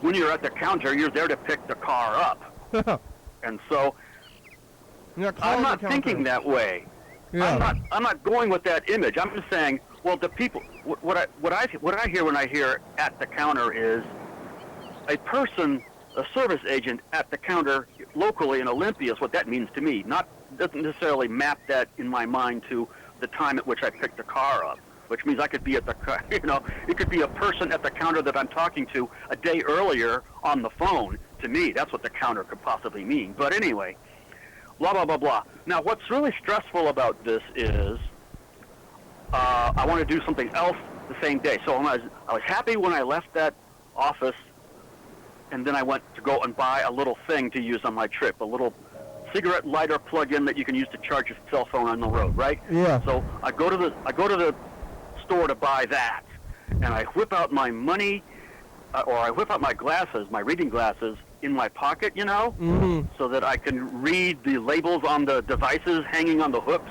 when you're at the counter, you're there to pick the car up. And so I'm not thinking that way. Yeah. I'm not going with that image. I'm just saying, well, the people, what I hear when I hear at the counter is a person, a service agent at the counter locally in Olympia is what that means to me. Doesn't necessarily map that in my mind to the time at which I picked the car up, which means I could be at the, it could be a person at the counter that I'm talking to a day earlier on the phone. To me, that's what the counter could possibly mean. But anyway, blah, blah, blah, blah. Now, what's really stressful about this is I want to do something else the same day. So I was happy when I left that office, and then I went to go and buy a little thing to use on my trip, a little cigarette lighter plug-in that you can use to charge your cell phone on the road, right? Yeah. So I go to the store to buy that, and I whip out my money, or I whip out my glasses, my reading glasses, in my pocket, so that I can read the labels on the devices hanging on the hooks.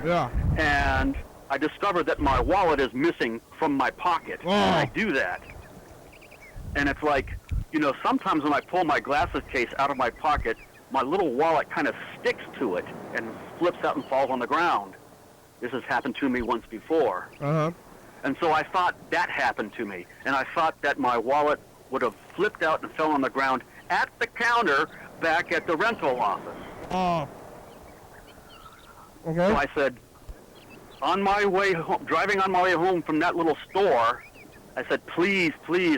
Yeah. And I discovered that my wallet is missing from my pocket. Oh. And I do that. And it's like, sometimes when I pull my glasses case out of my pocket, my little wallet kind of sticks to it and flips out and falls on the ground. This has happened to me once before. Uh-huh. And so I thought that happened to me. And I thought that my wallet would have flipped out and fell on the ground at the counter back at the rental office. Oh. Okay. So I said, on my way home, driving on my way home from that little store, I said, please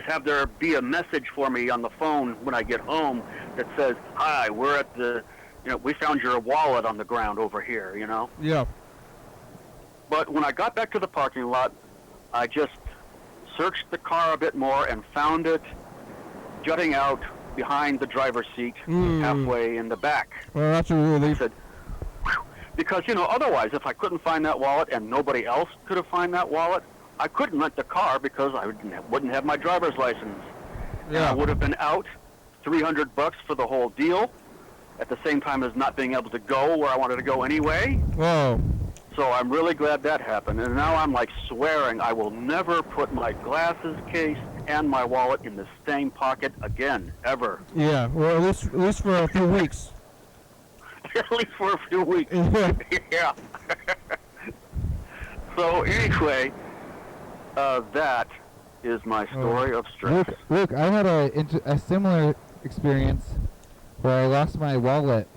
have there be a message for me on the phone when I get home that says, hi, we're at the, we found your wallet on the ground over here, Yeah. But when I got back to the parking lot, I just searched the car a bit more and found it jutting out behind the driver's seat, halfway in the back. Well, that's a relief. I said, whew. Because, otherwise, if I couldn't find that wallet and nobody else could have found that wallet, I couldn't rent the car because I wouldn't have my driver's license. And I would have been out $300 for the whole deal, at the same time as not being able to go where I wanted to go anyway. Whoa. So I'm really glad that happened. And now I'm like swearing I will never put my glasses case and my wallet in the same pocket again, ever. Yeah, well, at least for a few weeks. At least for a few weeks. Yeah. Yeah. So anyway, that is my story of stress. Luke, I had a similar experience where I lost my wallet.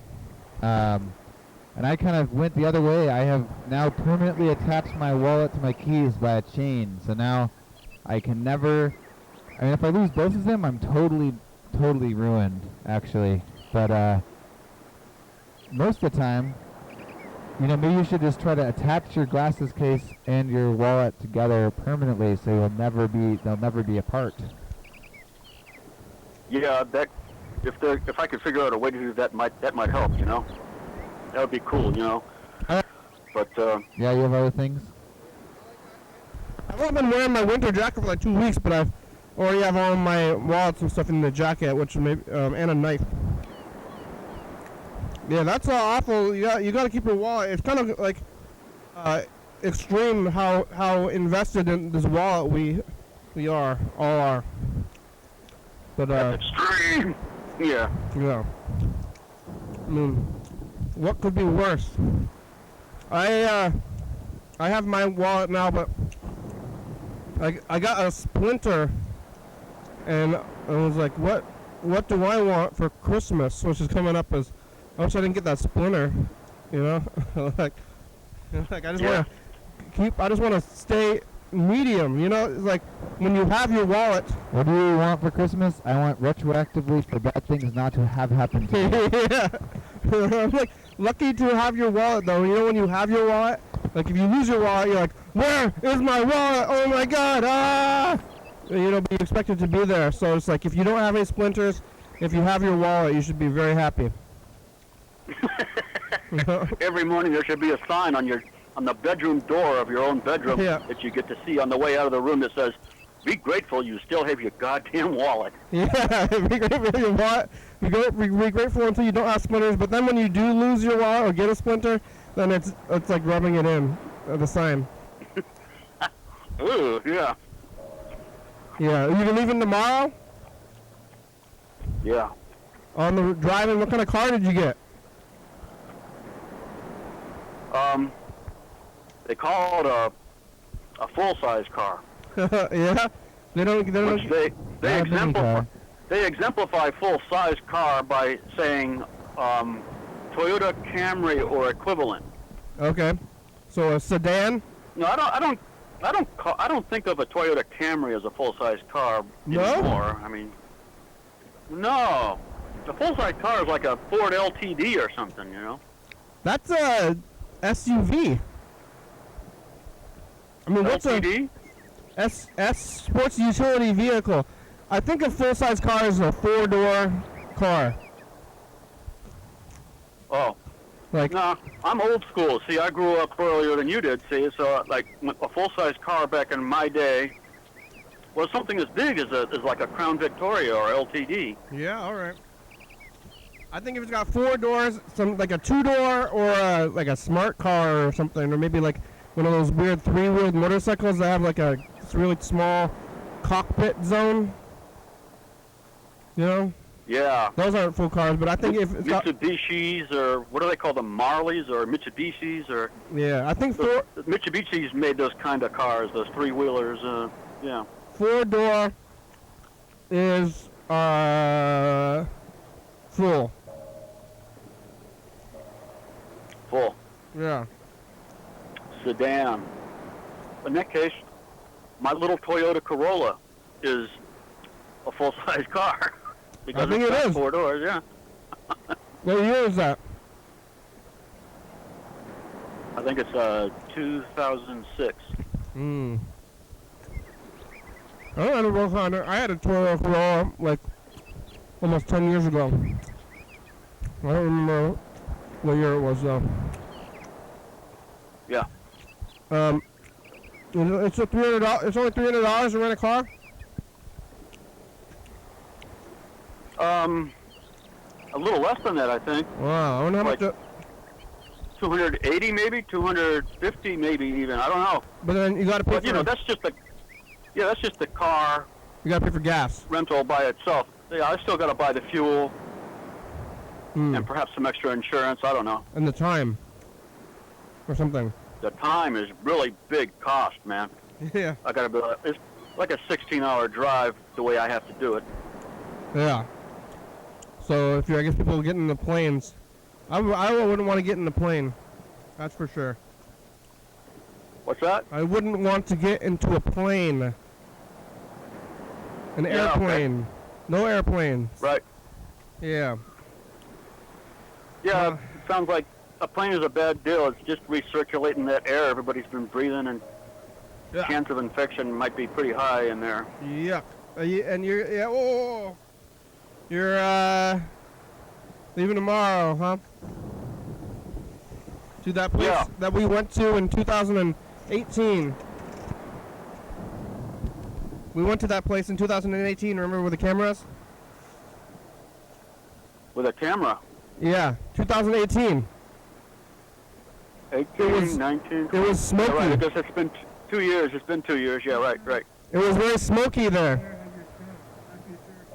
And I kind of went the other way. I have now permanently attached my wallet to my keys by a chain. So now I can never... I mean, if I lose both of them, I'm totally ruined, actually. But most of the time, you know, maybe you should just try to attach your glasses case and your wallet together permanently so they'll never be apart. Yeah, that if I could figure out a way to do that might help, you know. That would be cool, you know. But yeah, you have other things? I've only been wearing my winter jacket for like 2 weeks, but I've already have all my wallets and stuff in the jacket, which maybe and a knife. Yeah, that's awful. You got to keep your wallet. It's kind of like extreme how invested in this wallet we all are. But extreme. Yeah. Yeah. I mean, what could be worse? I have my wallet now, but I got a splinter, and I was like, what do I want for Christmas, which is coming up? As I wish I didn't get that splinter, you know. like I just want to stay medium, you know. It's like when you have your wallet. What do you want for Christmas? I want retroactively for bad things not to have happened to me. Yeah. I'm like, lucky to have your wallet, though. You know, when you have your wallet, like if you lose your wallet, you're like, where is my wallet? Oh my God! Ah! You know, but you expect it to be there. So it's like, if you don't have any splinters, if you have your wallet, you should be very happy. Every morning there should be a sign on the bedroom door of your own bedroom that you get to see on the way out of the room that says, "Be grateful you still have your goddamn wallet." Yeah, be grateful for your wallet. Be grateful until you don't have splinters. But then when you do lose your wallet or get a splinter, then it's like rubbing it in, the sign. Ooh, yeah. Yeah, you can leave it tomorrow? Yeah. On the driving, what kind of car did you get? They call it a full-size car. Yeah? They exemplify full-size car by saying Toyota Camry or equivalent. Okay. So a sedan? No, I don't think of a Toyota Camry as a full-size car anymore. I mean, no. A full-size car is like a Ford LTD or something, you know. That's a SUV. I mean, what's LTD? S sports utility vehicle? I think a full-size car is a 4-door car. Oh. Like, no, I'm old school. See, I grew up earlier than you did, see, so like a full-size car back in my day was something as big as like a Crown Victoria or LTD. Yeah, all right. I think if it's got 4 doors, like a 2-door or like a smart car or something, or maybe like one of those weird 3-wheeled motorcycles that have like a really small cockpit zone. You know? Yeah. Those aren't full cars, but I think if it's got Mitsubishis, or what do they call them, Marleys or Mitsubishis, or yeah, I think Mitsubishi's made those kind of cars, those 3-wheelers. Yeah. 4-door is full. Full. Yeah. Sedan. In that case, my little Toyota Corolla is a full-size car. Because I think it's got it is. 4 doors, yeah. What year is that? I think it's 2006. Hmm. I had a Toyota Corolla like almost 10 years ago. I don't remember what year it was though. Yeah. It's a $300. It's only $300 to rent a car. A little less than that, I think. Wow, I wonder how Like much. 280 maybe, 250 maybe even. I don't know. But then you got to pay But for. you know, that's just the car You got to pay for gas. rental by itself. Yeah, I still got to buy the fuel and perhaps some extra insurance. I don't know. And the time. Or something. The time is really big cost, man. Yeah. I got to be. It's like a 16-hour drive the way I have to do it. Yeah. So I guess people get in the planes. I wouldn't want to get in the plane. That's for sure. What's that? I wouldn't want to get into a plane. An Yeah, airplane. okay. No airplanes. Right. Yeah. Yeah, it sounds like a plane is a bad deal. It's just recirculating that air everybody's been breathing, and Yeah. chance of infection might be pretty high in there. Yuck. And you're leaving tomorrow, huh? To that place Yeah. that we went to in 2018. We went to that place in 2018. Remember with the cameras? With a camera. Yeah, 2018. 18, It was- 19. It was smoky. Yeah, right, I guess it's been 2 years. It's been 2 years. Yeah, right. It was very smoky there.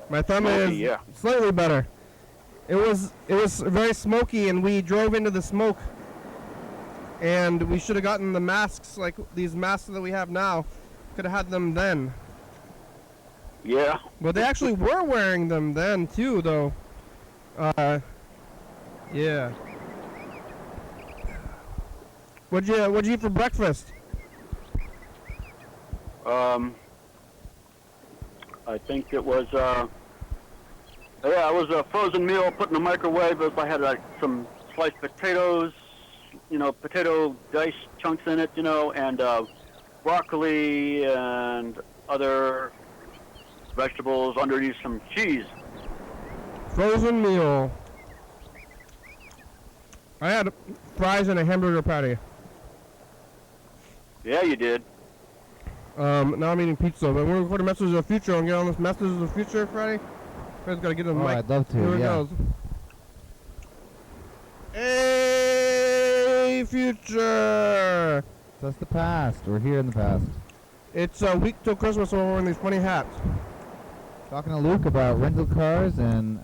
My thumb Smoky, is yeah. slightly better. It was very smoky, and we drove into the smoke. And we should have gotten the masks, like these masks that we have now. Could have had them then. Yeah. But they actually were wearing them then too, though. Yeah. What'd you eat for breakfast? I think it was, it was a frozen meal put in the microwave. I had like some sliced potatoes, potato dice chunks in it, and broccoli and other vegetables underneath some cheese. Frozen meal. I had fries and a hamburger patty. Yeah, you did. Now I'm eating pizza, but we're recording Messages of the Future. I'll get on this Messages of the Future Friday. Fred's gotta get on the mic. I'd love to, Here it yeah. goes. Hey, future! That's the past. We're here in the past. It's a week till Christmas, so we're wearing these funny hats. Talking to Luke about rental cars and,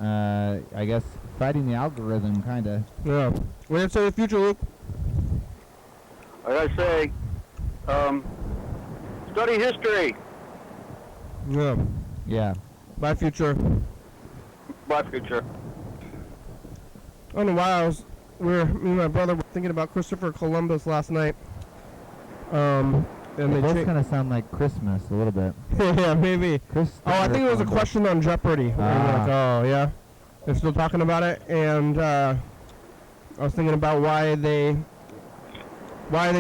I guess, fighting the algorithm, kind of. Yeah. What do you say the future, Luke? Like I say, study history. Yeah. Yeah. Bye, future. Bye, future. I don't know why me and my brother were thinking about Christopher Columbus last night. And They they both kind of sound like Christmas a little bit. yeah, maybe. Oh, I think it was a Columbus. question on Jeopardy. And we're like, oh, yeah. They're still talking about it, and I was thinking about why they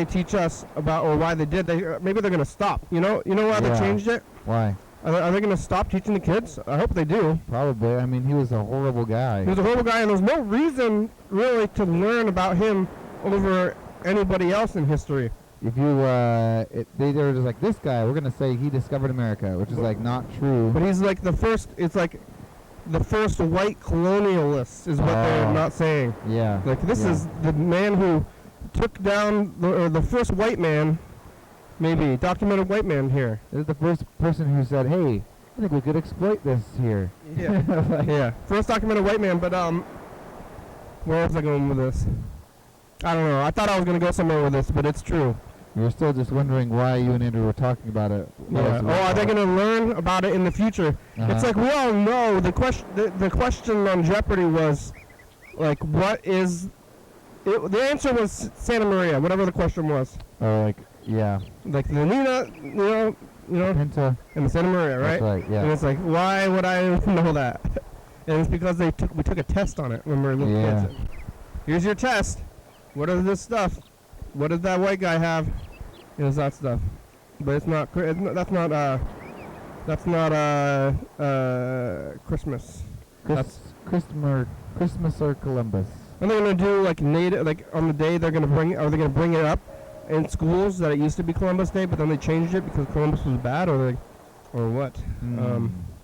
teach us about, or why they did. Maybe they're gonna stop. You know why they Yeah. changed it? Why? Are they gonna stop teaching the kids? I hope they do. Probably. I mean, he was a horrible guy. He was a horrible guy, and there's no reason really to learn about him over anybody else in history. If you, they were just like, this guy, we're going to say he discovered America, which is, like, not true. But he's like the first white colonialist is what they're not saying. Yeah. Like, this yeah. is the man who took down, the first white man, maybe, documented white man here. This is the first person who said, hey, I think we could exploit this here. Yeah. Like, Yeah. First documented white man, but, where was I going with this? I don't know. I thought I was going to go somewhere with this, but it's true. You're still just wondering why you and Andrew were talking about it. Yeah. Oh, are they going to learn about it in the future? It's like we all know the question on Jeopardy was, like, what is... the answer was Santa Maria, whatever the question was. Oh, like, yeah. Like the Nina, Pinta. and the Santa Maria, right? That's right, yeah. And it's like, why would I know that? And it's because we took a test on it when we were little Yeah. kids. Here's your test. What is this stuff? What does that white guy have? It's that stuff. But it's not. That's not Christmas. Christmas or Columbus. And they're gonna do like native, like on the day they're gonna bring. Are they gonna bring it up in schools that it used to be Columbus Day, but then they changed it because Columbus was bad, or what?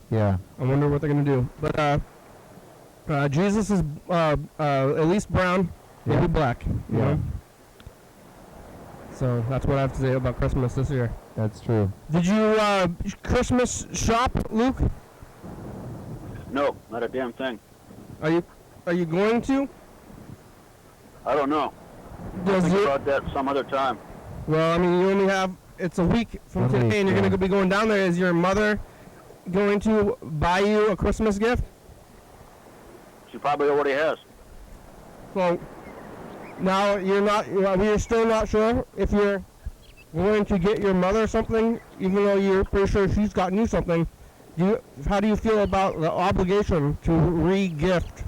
Yeah. I wonder what they're gonna do. But Jesus is at least brown, maybe Yeah. black. You Yeah. know? So that's what I have to say about Christmas this year. That's true. Did you Christmas shop, Luke? No, not a damn thing. Are you going to? I don't know. Does Think it? about that some other time. Well, I mean, you only have. It's a week from 1 today, week, and you're yeah. gonna be going down there. Is your mother going to buy you a Christmas gift? She probably already has. So now we're still not sure if you're going to get your mother something, even though you're pretty sure she's gotten you something. How do you feel about the obligation to re-gift?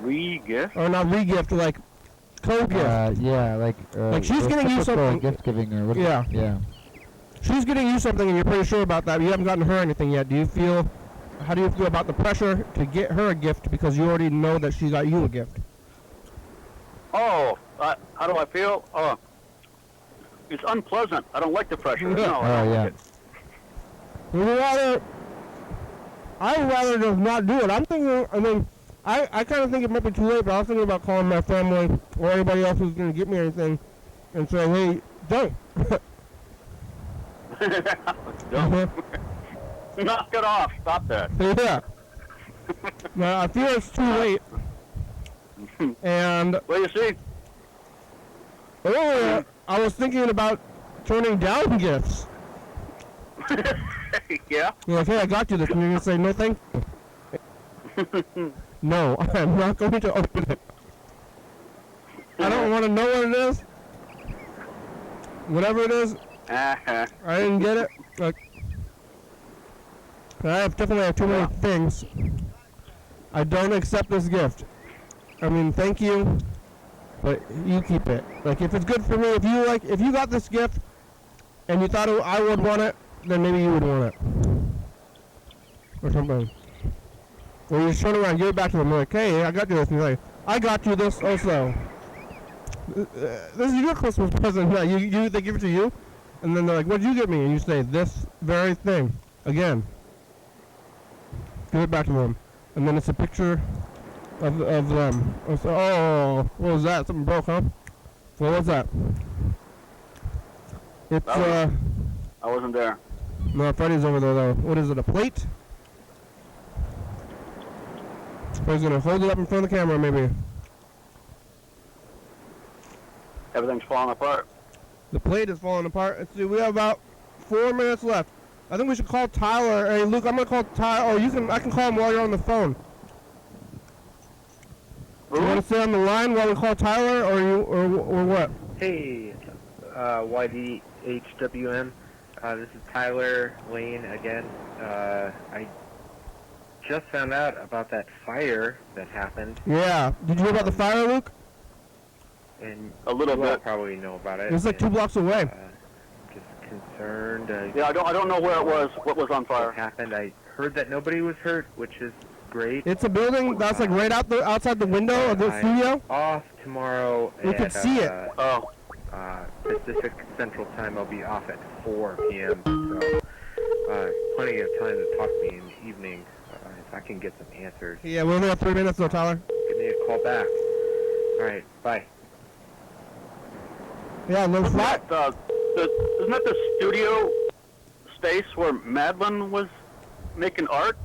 Re-gift? Or not re-gift, like co-gift. Yeah, like she's getting you something. Gift giving or what? Yeah. Yeah. She's getting you something and you're pretty sure about that, but you haven't gotten her anything yet. How do you feel about the pressure to get her a gift because you already know that she got you a gift? Oh, how do I feel? It's unpleasant. I don't like the pressure. No, I don't like it. I'd rather just not do it. I'm thinking, I kind of think it might be too late, but I was thinking about calling my family or anybody else who's going to get me anything and say, hey, don't. Don't. Knock it off. Stop that. Yeah. Now, I feel it's too late. And Well, you see, earlier, I was thinking about turning down gifts. yeah. You're like, hey, I got you this, and you're going to say, no, thank you. No, I'm not going to open it. I don't want to know what it is. Whatever it is, Uh-huh. I didn't get it. Like, I definitely have too many things. I don't accept this gift. I mean, thank you, but you keep it. Like, if it's good for me, if you got this gift and you thought I would want it, then maybe you would want it. Or something. Or you just turn around and give it back to them, like, hey, I got you this. And you're like, I got you this also. This is your Christmas present. Yeah, they give it to you, and then they're like, what did you get me? And you say, this very thing. Again. Give it back to them. And then it's a picture of them. Oh, what was that? Something broke, huh? What was that? It's, I wasn't there. No, Freddy's over there, though. What is it, a plate? He's gonna hold it up in front of the camera, maybe. Everything's falling apart. The plate is falling apart. Let's see, we have about 4 minutes left. I think we should call Tyler. Hey, Luke, I'm gonna call Tyler. Oh, I can call him while you're on the phone. You want to stay on the line while we call Tyler, or what? Hey, YDHWM. This is Tyler Lane again. I just found out about that fire that happened. Yeah. Did you hear about the fire, Luke? And A little you all bit. probably know about it. It was like 2 blocks away. Just concerned. Yeah, I don't know where it was. What was on What fire? happened? I heard that nobody was hurt, which is great. It's a building that's like right outside the window of the studio. Off tomorrow. We could see it. Oh. Pacific Central Time. I'll be off at 4 p.m. So plenty of time to talk to me in the evening if I can get some answers. Yeah, we only have 3 minutes though, Tyler. Give me a call back. All right, bye. Yeah, no Isn't flat. that the studio space where Madeline was making art?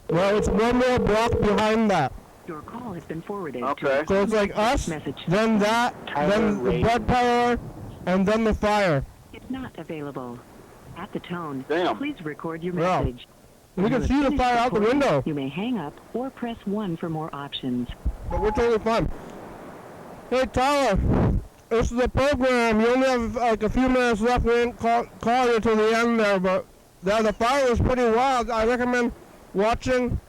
Well, it's one more block behind that. Your call has been forwarded Okay. So it's like us, Message. then that, then the blood parlor, and then the fire. It's not available. At the tone, Damn. please record your Wow. message. We When can you see have the finished fire out the recording, window. You may hang up or press 1 for more options. But we're totally fine. Hey, Tyler, this is the program. You only have like a few minutes left. We didn't call you till the end there, but the fire was pretty wild. I recommend watching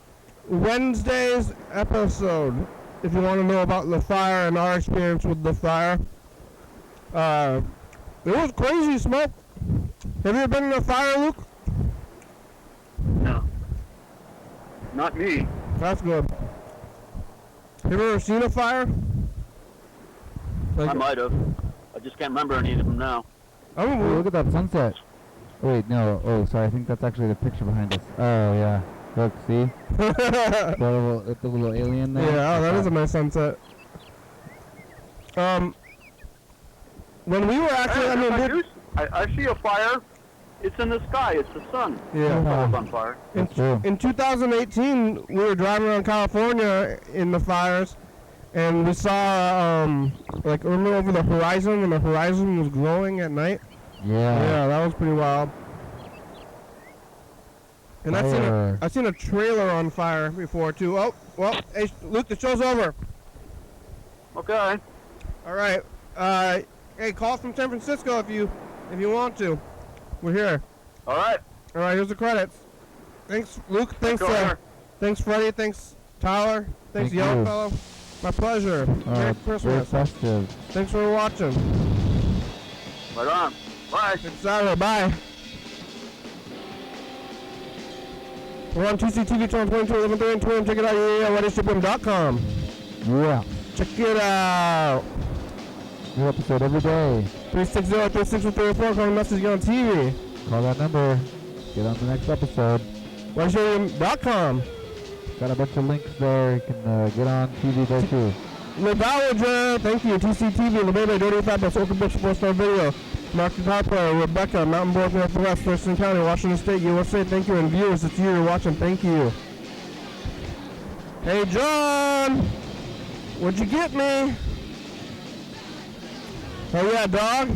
Wednesday's episode if you want to know about the fire and our experience with the fire. It was crazy smoke. Have you ever been in a fire, Luke? No. Not me. That's good. Have you ever seen a fire? Like, I might have. I just can't remember any of them now. I Hey, mean, look at that sunset. Wait, no. Oh, sorry. I think that's actually the picture behind us. Oh, yeah. Look, see? the little alien there. yeah, that is a nice sunset. When we were actually, I mean, I see a fire. It's in the sky. It's the sun. yeah. That was on fire. That's true. In 2018, we were driving around California in the fires, and we saw, like, remember over the horizon, when the horizon was glowing at night? Yeah. Yeah, that was pretty wild. And I've seen a trailer on fire before too. Oh, well, hey, Luke, the show's over. Okay. All right. Hey, call from San Francisco if you want to. We're here. All right. All right. Here's the credits. Thanks, Luke. Thanks, Go thanks, Freddie. Thanks, Tyler. Thanks, Thank Yellow you. Fellow. My pleasure. Merry Very Christmas. festive. Thanks for watching. Right on. Bye. It's Saturday. Bye. We're on TCTV channel 22, 11:30 and 2. Check it out at YDHWM.com. Yeah. Check it out. New episode every day. 360-360-34. Call the message, get on TV. Call that number. Get on the next episode. YDHWM.com. Got a bunch of links there. You can get on TV there too. LaValliger, thank you. TCTV, LaValliger, Dirty Fat Bus, Oak Bush, 4-star video. Mark the Car Player, Rebecca, Mountain Boys, Northwest, Thurston County, Washington State, USA. Thank you. And viewers, it's you you're watching. Thank you. Hey, John. What'd you get me? Oh, yeah, dog.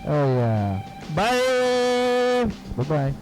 Oh yeah. Bye. Bye bye.